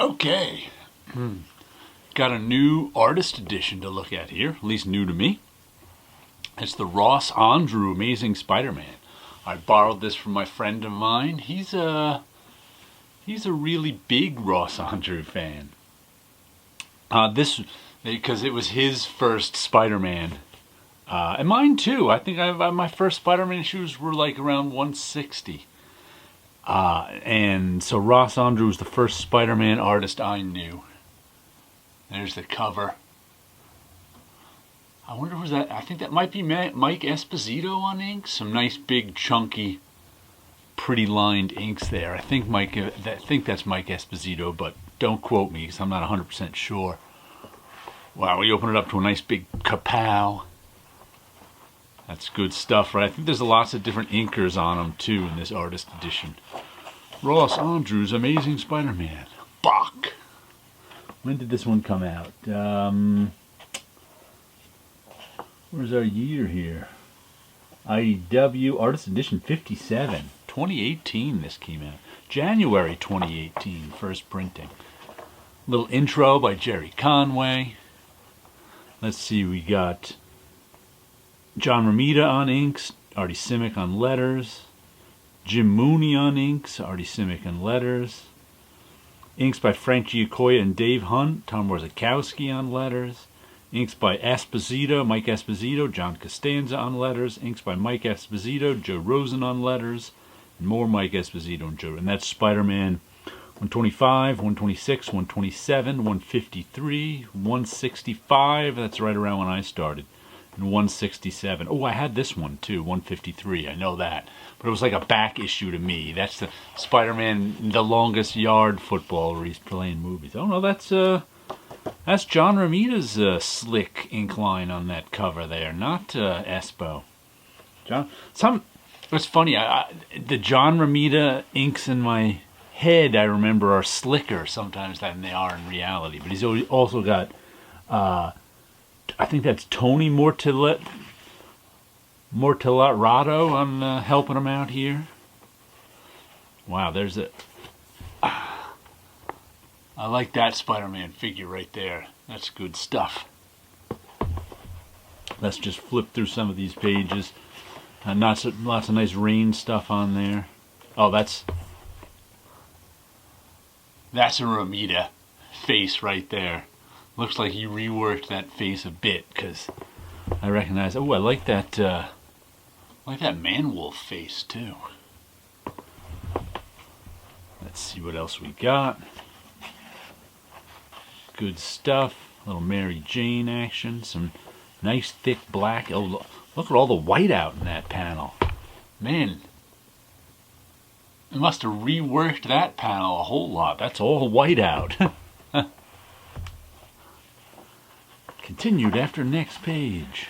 Okay, got a new artist edition to look at here, at least new to me. It's the Andru Amazing Spider-Man. I borrowed this from my friend of mine. He's a really big Andru fan. Because it was his first Spider-Man. And mine too. I think my first Spider-Man shoes were like around 160. And so Andru was the first Spider-Man artist I knew. There's the cover. I wonder who's that? I think that might be Mike Esposito on ink. Some nice big chunky pretty lined inks there. I think that's Mike Esposito, but don't quote me because I'm not 100% sure. Wow, we open it up to a nice big kapow. That's good stuff, right? I think there's lots of different inkers on them too in this artist edition. Andru's Amazing Spider-Man. Bach. When did this one come out? Where's our year here? IDW Artist Edition 57. 2018 this came out. January 2018, first printing. Little intro by Jerry Conway. Let's see, we got John Romita on inks, Artie Simek on letters, Jim Mooney on inks, Artie Simek on letters, inks by Frank Giacoia and Dave Hunt, Tom Warzakowski on letters, inks by Esposito, Mike Esposito, John Costanza on letters, inks by Mike Esposito, Joe Rosen on letters, and more Mike Esposito and Joe. And that's Spider-Man 125, 126, 127, 153, 165, that's right around when I started, and 167. Oh, I had this one too, 153, I know that. But it was like a back issue to me. That's the Spider-Man, the longest yard football where he's playing movies. Oh no, that's John Romita's slick ink line on that cover there, not Espo. It's funny, the John Romita inks in my head, I remember, are slicker sometimes than they are in reality. But he's also got, I think that's Tony Mortellarato on helping him out here. Wow, there's I like that Spider-Man figure right there. That's good stuff. Let's just flip through some of these pages. Lots of nice rain stuff on there. Oh, that's a Romita face right there. Looks like he reworked that face a bit because I recognize. Oh, I like that. Man-wolf face too. Let's see what else we got. Good stuff. A little Mary Jane action. Some nice thick black. Oh, look at all the white out in that panel. Man, they must have reworked that panel a whole lot. That's all white out. Continued after next page.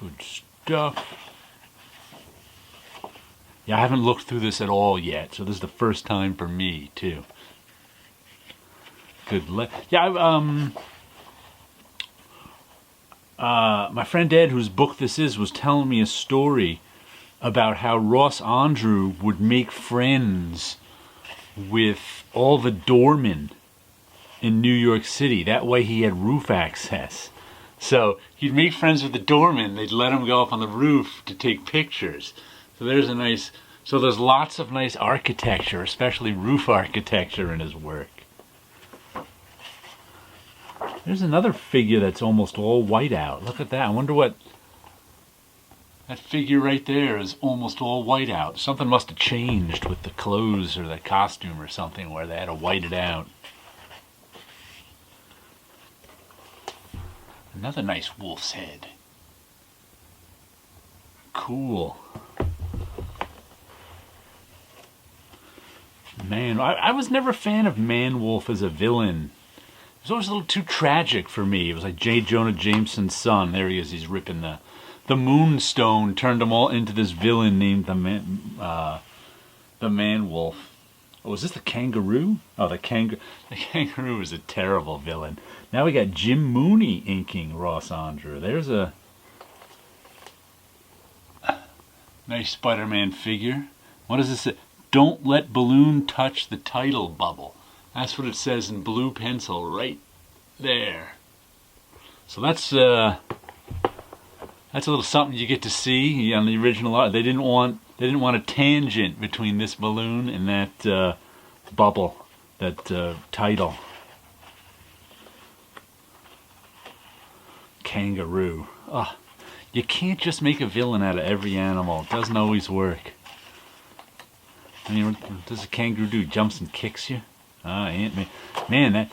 Good stuff. Yeah, I haven't looked through this at all yet, so this is the first time for me too. Good. My friend Ed, whose book this is, was telling me a story about how Andru would make friends with all the doormen in New York City. That way he had roof access. So he'd make friends with the doormen. They'd let him go up on the roof to take pictures. So there's lots of nice architecture, especially roof architecture in his work. There's another figure that's almost all white out. Look at that. I wonder what... That figure right there is almost all white out. Something must have changed with the clothes or the costume or something where they had to white it out. Another nice wolf's head. Cool. Man, I was never a fan of Man-Wolf as a villain. It was always a little too tragic for me. It was like J. Jonah Jameson's son. There he is. He's ripping the Moonstone. Turned them all into this villain named the Man-Wolf. Oh, is this the Kangaroo? Oh, the Kangaroo is a terrible villain. Now we got Jim Mooney inking Andru. There's a nice Spider-Man figure. What is this? don't let balloon touch the title bubble. That's what it says in blue pencil right there. So that's a little something you get to see on the original art. They didn't want a tangent between this balloon and that bubble, that title. Kangaroo. Oh, you can't just make a villain out of every animal. It doesn't always work. I mean, what does a kangaroo do? Jumps and kicks you? Ah, Aunt May. Man, that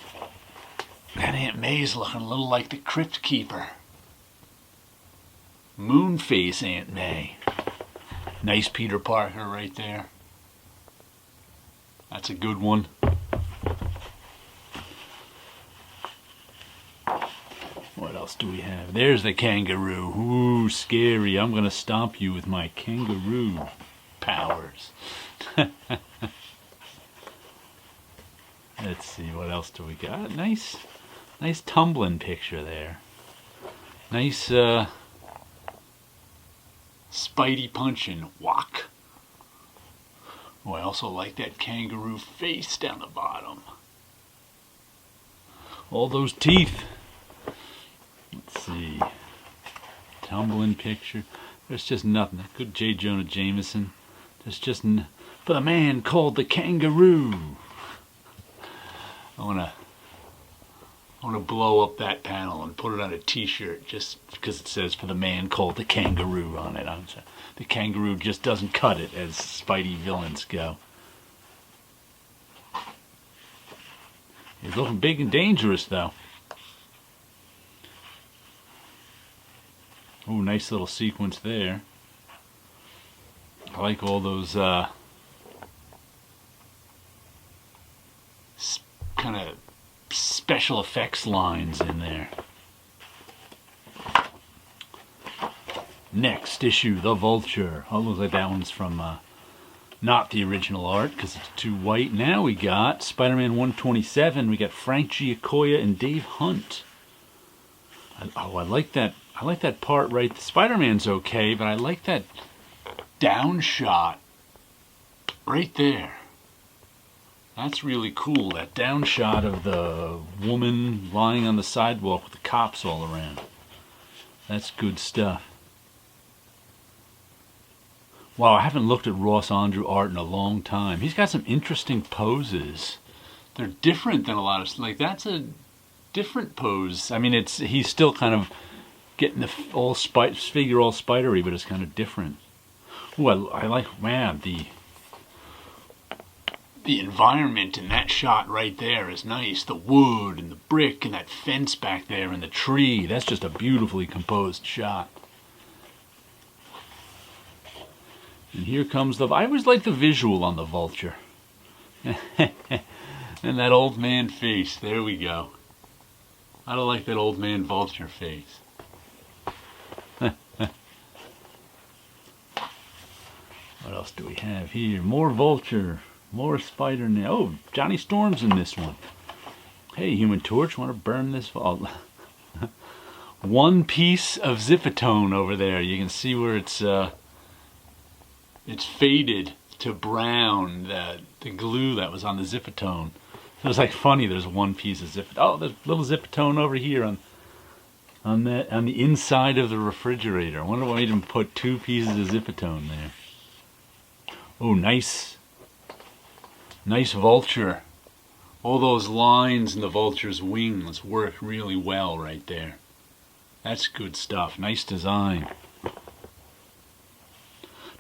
Aunt May's looking a little like the Crypt Keeper. Moonface Aunt May. Nice Peter Parker right there. That's a good one. What else do we have? There's the kangaroo. Ooh, scary. I'm going to stomp you with my kangaroo powers. Let's see, what else do we got? Nice tumbling picture there. Nice Spidey punching. Whack. Oh, I also like that kangaroo face down the bottom. All those teeth. Let's see. Tumbling picture. There's just nothing. Good J. Jonah Jameson. There's just for the man called the Kangaroo. I wanna blow up that panel and put it on a T-shirt just because it says for the man called the Kangaroo on it. The kangaroo just doesn't cut it as Spidey villains go. He's looking big and dangerous though. Oh, nice little sequence there. I like all those kind of special effects lines in there. Next issue, The Vulture. Oh, looks like that one's from not the original art because it's too white. Now we got Spider-Man 127. We got Frank Giacoia and Dave Hunt. I like that. I like that part right. Spider-Man's okay, but I like that down shot right there. That's really cool. That down shot of the woman lying on the sidewalk with the cops all around. That's good stuff. Wow, I haven't looked at Ross Andru art in a long time. He's got some interesting poses. They're different than a lot of, like, that's a different pose. I mean, he's still kind of getting the figure all spidery, but it's kind of different. Well, I like, man, the environment in that shot right there is nice. The wood and the brick and that fence back there and the tree. That's just a beautifully composed shot. And here comes I always like the visual on the Vulture. And that old man face. There we go. I don't like that old man Vulture face. What else do we have here? More Vulture. More Spider-Man. Oh, Johnny Storm's in this one. Hey, Human Torch, want to burn this? Oh. One piece of Zipatone over there. You can see where it's faded to brown. The glue that was on the Zipatone. It was like funny. There's one piece of Zipatone. Oh, there's a little Zipatone over here on the inside of the refrigerator. I wonder why he didn't put two pieces of Zipatone there. Oh, nice Vulture. All those lines in the Vulture's wings work really well right there. That's good stuff. Nice design.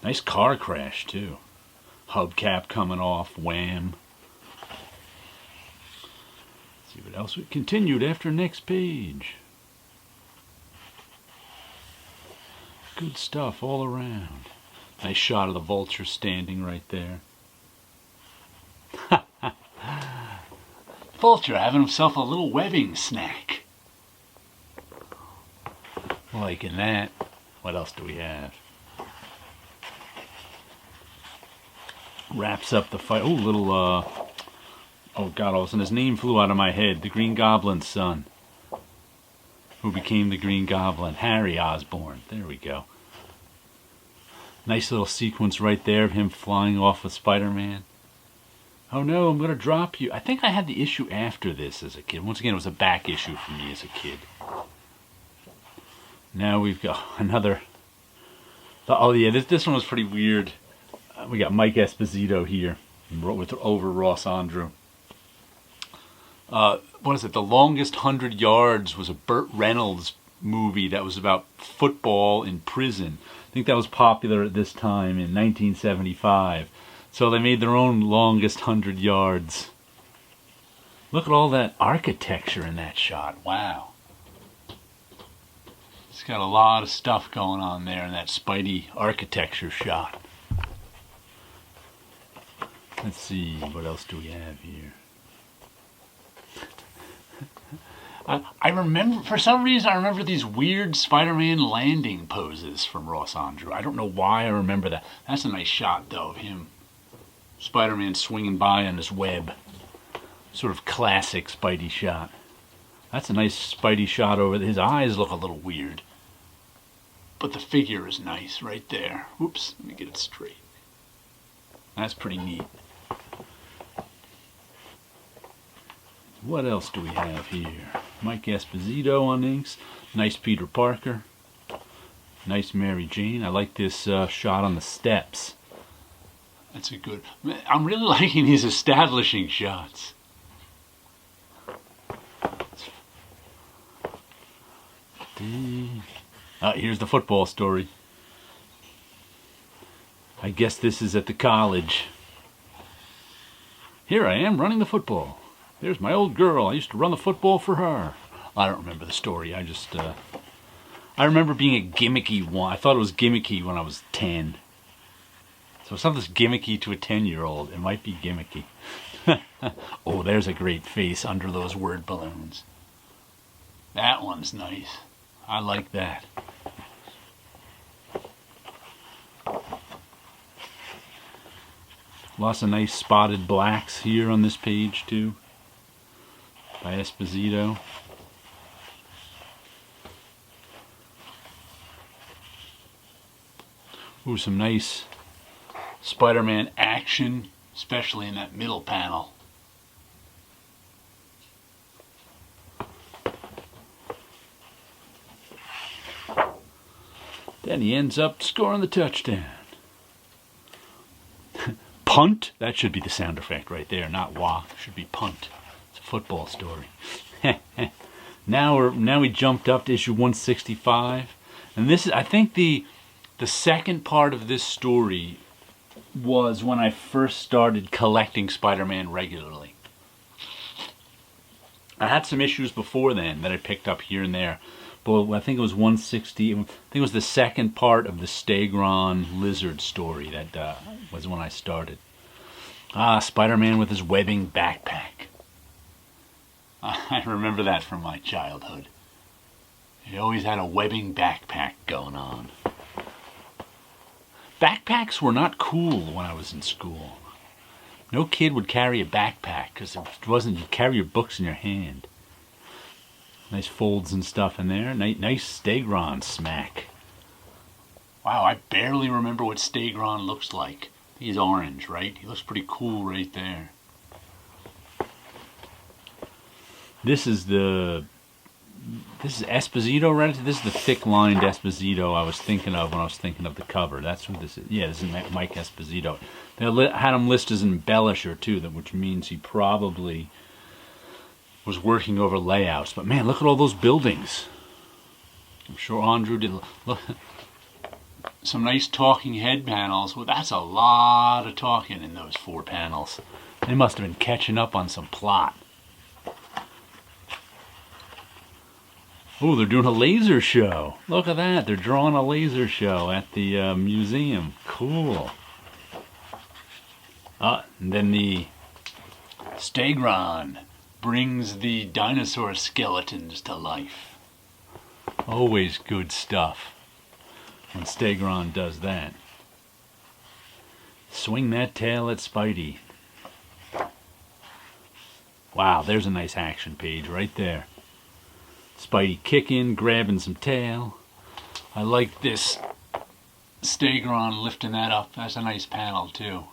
Nice car crash, too. Hubcap coming off. Wham. Let's see what else we continued after next page. Good stuff all around. Nice shot of the Vulture standing right there. Vulture having himself a little webbing snack. Liking that. What else do we have? Wraps up the fight. Oh, little, oh God, all of a sudden his name flew out of my head. The Green Goblin's son. Who became the Green Goblin. Harry Osborn. There we go. Nice little sequence right there of him flying off with Spider-Man. Oh no, I'm going to drop you. I think I had the issue after this as a kid. Once again, it was a back issue for me as a kid. Now we've got another... Oh yeah, this one was pretty weird. We got Mike Esposito here over Ross Andru. What is it? The Longest 100 Yards was a Burt Reynolds movie that was about football in prison. I think that was popular at this time in 1975. So they made their own Longest 100 Yards. Look at all that architecture in that shot. Wow. It's got a lot of stuff going on there in that Spidey architecture shot. Let's see, what else do we have here? I remember, for some reason, I remember these weird Spider-Man landing poses from Ross Andru. I don't know why I remember that. That's a nice shot, though, of him. Spider-Man swinging by on his web. Sort of classic Spidey shot. That's a nice Spidey shot over there. His eyes look a little weird. But the figure is nice right there. Oops, let me get it straight. That's pretty neat. What else do we have here? Mike Esposito on inks. Nice Peter Parker. Nice Mary Jane. I like this shot on the steps. That's a good... I'm really liking these establishing shots. Here's the football story. I guess this is at the college. Here I am running the football. There's my old girl. I used to run the football for her. I don't remember the story. I remember being a gimmicky one. I thought it was gimmicky when I was 10. So if something's gimmicky to a 10-year-old, it might be gimmicky. Oh, there's a great face under those word balloons. That one's nice. I like that. Lots of nice spotted blacks here on this page too, by Esposito. Ooh, some nice Spider-Man action, especially in that middle panel. Then he ends up scoring the touchdown. Punt? That should be the sound effect right there, not wah. It should be punt. It's a football story. Now we jumped up to issue 165. And this is, I think the second part of this story was when I first started collecting Spider-Man regularly. I had some issues before then that I picked up here and there. But I think it was 160. I think it was the second part of the Stegron lizard story that was when I started. Spider-Man with his webbing backpack. I remember that from my childhood. He always had a webbing backpack going on. Backpacks were not cool when I was in school. No kid would carry a backpack because it wasn't, you carry your books in your hand. Nice folds and stuff in there. Nice Stegron smack. Wow, I barely remember what Stegron looks like. He's orange, right? He looks pretty cool right there. This is Esposito, right? This is the thick-lined Esposito I was thinking of when I was thinking of the cover. That's who this is. Yeah, this is Mike Esposito. They had him listed as an embellisher, too, which means he probably was working over layouts. But man, look at all those buildings. I'm sure Andru did. Look, some nice talking head panels. Well, that's a lot of talking in those 4 panels. They must have been catching up on some plot. Oh, they're doing a laser show. Look at that. They're drawing a laser show at the museum. Cool. And then the Stegron brings the dinosaur skeletons to life. Always good stuff when Stegron does that. Swing that tail at Spidey. Wow, there's a nice action page right there. Spidey kicking, grabbing some tail. I like this Stegron lifting that up. That's a nice panel too.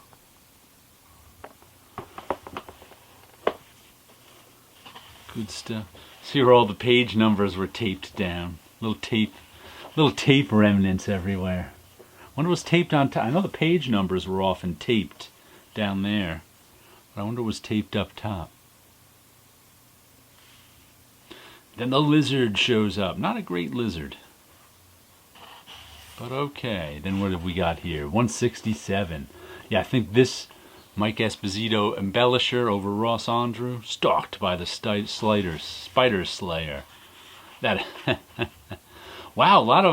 Good stuff. See where all the page numbers were taped down. Little tape remnants everywhere. Wonder what was taped on top. I know the page numbers were often taped down there, but I wonder what was taped up top. Then the lizard shows up. Not a great lizard, but okay. Then what have we got here? 167. Yeah, I think this Mike Esposito embellisher over Ross Andru, stalked by the Spider Slayer. That wow, a lot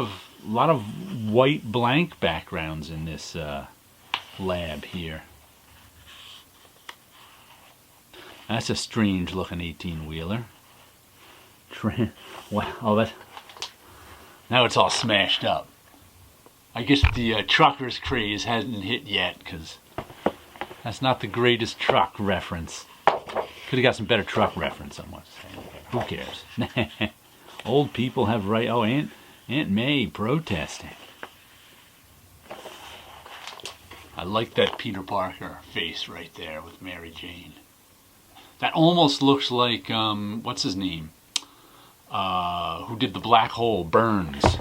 of white blank backgrounds in this lab here. That's a strange looking 18-wheeler. Wow, that now it's all smashed up. I guess the truckers craze hasn't hit yet, because that's not the greatest truck reference. Could have got some better truck reference, I must say. Who cares? Old people have right. Oh, Aunt May protesting. I like that Peter Parker face right there with Mary Jane. That almost looks like what's his name? Who did the Black Hole? Burns.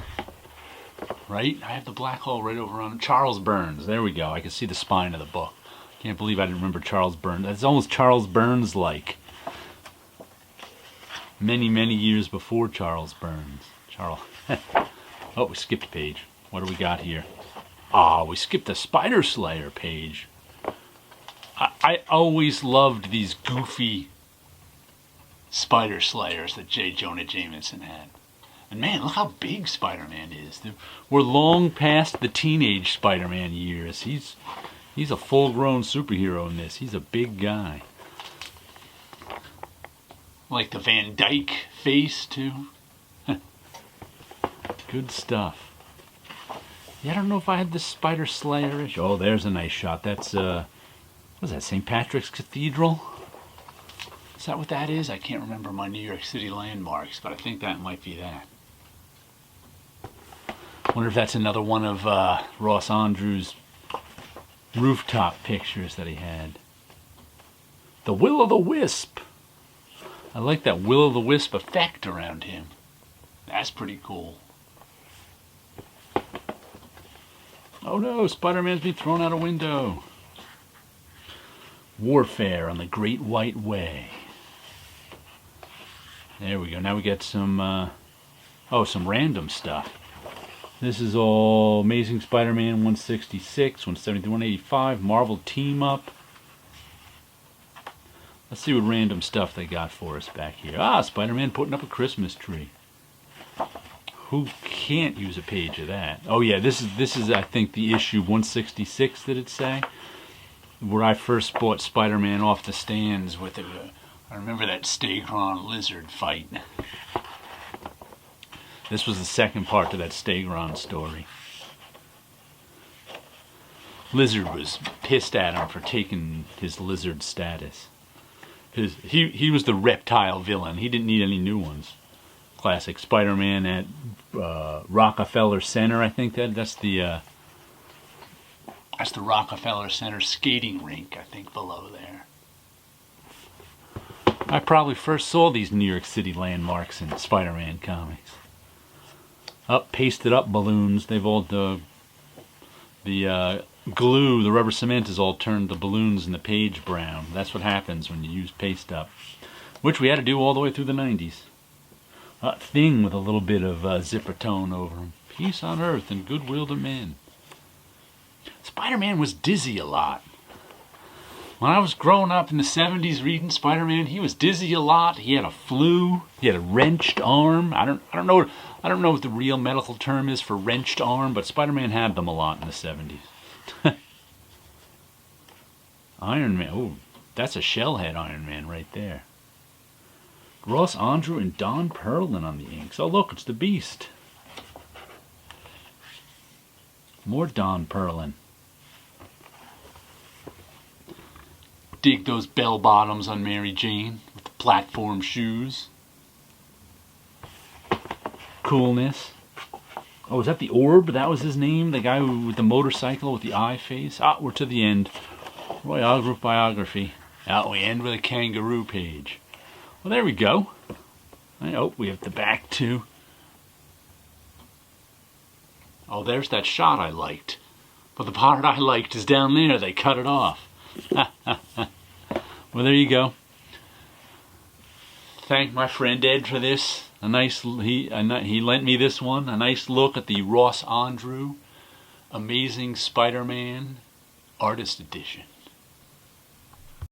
Right? I have the Black Hole right over on Charles Burns. There we go. I can see the spine of the book. Can't believe I didn't remember Charles Burns. That's almost Charles Burns-like. Many, many years before Charles Burns. Oh, we skipped a page. What do we got here? Ah, we skipped the Spider Slayer page. I always loved these goofy Spider Slayers that J. Jonah Jameson had. And man, look how big Spider-Man is. We're long past the teenage Spider-Man years. He's a full-grown superhero in this. He's a big guy. Like the Van Dyke face, too. Good stuff. Yeah, I don't know if I had the Spider Slayer-ish. Oh, there's a nice shot. That's, what is that, St. Patrick's Cathedral? Is that what that is? I can't remember my New York City landmarks, but I think that might be that. Wonder if that's another one of Ross Andru's rooftop pictures that he had. The Will-o'-the-Wisp. I like that Will-o'-the-Wisp effect around him. That's pretty cool. Oh no, Spider-Man's being thrown out a window. Warfare on the Great White Way. There we go. Now we get some, some random stuff. This is all Amazing Spider-Man 166, 173, 185, Marvel Team Up. Let's see what random stuff they got for us back here. Ah, Spider-Man putting up a Christmas tree. Who can't use a page of that? Oh yeah, this is I think the issue 166, did it say? Where I first bought Spider-Man off the stands with it. I remember that Stegron lizard fight. This was the second part to that Stegron story. Lizard was pissed at him for taking his lizard status. He was the reptile villain. He didn't need any new ones. Classic Spider-Man at Rockefeller Center, I think that's the Rockefeller Center skating rink, I think, below there. I probably first saw these New York City landmarks in Spider-Man comics. Pasted up balloons. They've all the glue, the rubber cement has all turned the balloons in the page brown. That's what happens when you use paste up, which we had to do all the way through the 90s. Thing with a little bit of zipper tone over him. Peace on earth and goodwill to men. Spider-Man was dizzy a lot. When I was growing up in the 70s reading Spider-Man, he was dizzy a lot. He had a flu. He had a wrenched arm. I don't know what the real medical term is for wrenched arm, but Spider-Man had them a lot in the 70s. Iron Man. Oh, that's a shellhead Iron Man right there. Ross Andru and Don Perlin on the inks. Oh, look, it's the Beast. More Don Perlin. Dig those bell bottoms on Mary Jane with the platform shoes. Coolness. Oh, is that the Orb? That was his name? The guy with the motorcycle with the eye face? Ah, we're to the end. Roy Aldrich biography. Now we end with a kangaroo page. Well, there we go. Oh, we have the back too. Oh, there's that shot I liked. But the part I liked is down there. They cut it off. Well, there you go. Thank my friend Ed for this. He lent me this one. A nice look at the Ross Andru Amazing Spider-Man Artist Edition.